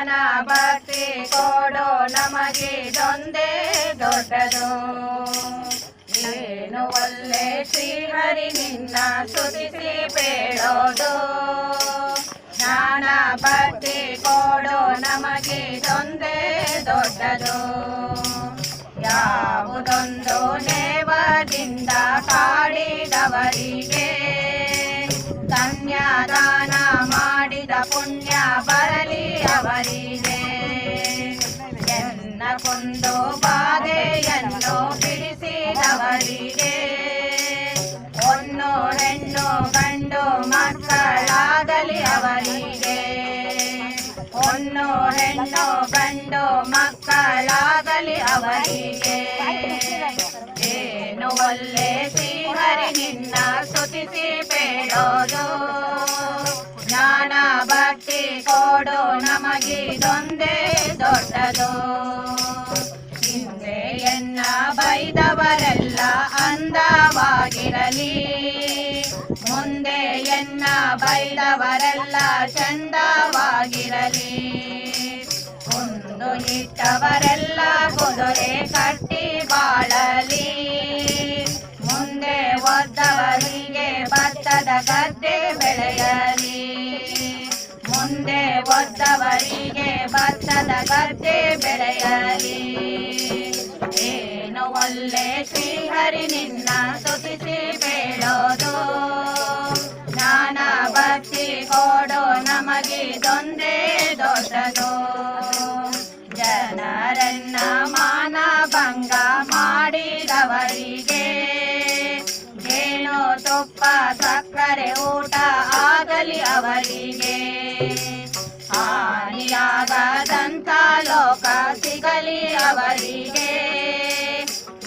ಜ್ಞಾನ ಭಕ್ತಿ ಕೊಡೋ ನಮಗಿದೊಂದೇ ದೊಡ್ಡದು. ಏನು ಒಳ್ಳೆ ಶ್ರೀಹರಿ ನಿನ್ನ ಸ್ತುತಿಸಿ ಬೇಡೋದು. ಜ್ಞಾನ ಭಕ್ತಿ ಕೊಡೋ ನಮಗಿದೊಂದೇ ದೊಡ್ಡದು. ಯಾವುದೊಂದು ನೇವದಿಂದ ಕಾಡಿದವರಿಗೆ ಕನ್ಯಾದಾನ ಮಾಡಿದ ಪುಣ್ಯ ಬರಲಿ ಅವರಿಗೆ. ಎನ್ನ ಕೊಂದು ಬಾಧೆಯನ್ನು ಬಿಡಿಸಿದವರಿಗೆ ಹೊನ್ನು ಹೆಣ್ಣು ಗಂಡು ಮಕ್ಕಳಾಗಲಿ ಅವರಿಗೆ. ಹೊನ್ನು ಹೆಣ್ಣು ಗಂಡು ಮಕ್ಕಳಾಗಲಿ ಅವರಿಗೆ. ಏನು ಒಳ್ಳೆ ಶ್ರೀಹರಿ ನಿನ್ನ ಸ್ತುತಿಸಿ ಬೇಡೋದು. ಜ್ಞಾನ ಭಕ್ತಿ ಕೊಡು ನಮಗಿದೊಂದೇ ದೊಡ್ಡದು. ಹಿಂದೆ ಎನ್ನ ಬೈದವರೆಲ್ಲ ಅಂದವಾಗಿರಲಿ, ಮುಂದೆ ಎನ್ನ ಬೈದವರೆಲ್ಲ ಚಂದವಾಗಿರಲಿ. ಒಂದು ಇಟ್ಟವರೆಲ್ಲ ಕುದುರೆ ಕಟ್ಟಿ ಬಾಳಲಿ, ಮುಂದೆ ಒದ್ದವರಿಗೆ ಭತ್ತದ ಗದ್ದೆ ಬೆಳೆಯಲಿ. ಮುಂದೆ ಒದ್ದವರಿಗೆ ಭತ್ತದ ಗದ್ದೆ ಬೆಳೆಯಲಿ. ಏನು ಒಳ್ಳೆ ಶ್ರೀಹರಿ ನಿನ್ನ ಸ್ತುತಿಸಿ ಬೇಡೋದು. ಜ್ಞಾನ ಭಕ್ತಿ ಕೊಡೋ ನಮಗಿದೊಂದೇ ದೊಡ್ಡದು. ಜನರನ್ನ ಮಾನ ಭಂಗ ಮಾಡಿದವರಿಗೆ ಜೇನು ತುಪ್ಪ ಸಕ್ಕರೆ ಊಟ ಆಗಲಿ ಅವರಿಗೆ. ಹಾನಿಯಾಗದಂತ ಲೋಕ ಸಿಗಲಿ ಅವರಿಗೆ.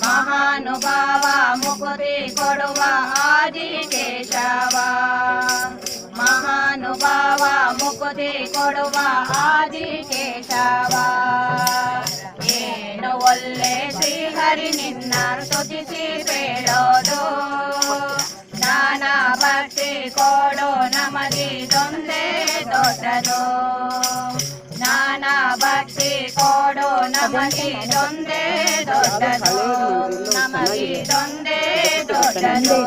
ಮಹಾನುಭಾವ ಮುಕುತಿ ಕೊಡುವ ಆದಿಕೇಶವ. ಮಹಾನುಭಾವ ಮುಕುತಿ ಕೊಡುವ ಆದಿಕೇಶವ. ಏನು ಒಳ್ಳೆ ಶ್ರೀಹರಿ ನಿನ್ನ ಸ್ತುತಿಸಿ ಬೇಡೋದು. ಜ್ಞಾನ ಭಕ್ತಿ ಕೊಡು ನಮಗಿದೊಂದೇ ದೊಡ್ಡದು. ಜ್ಞಾನ ಭಕ್ತಿ ಕೊಡು ನಮಗಿದೊಂದೇ ದೊಡ್ಡದು. ನಮಗಿದೊಂದೇ ದೊಡ್ಡದು.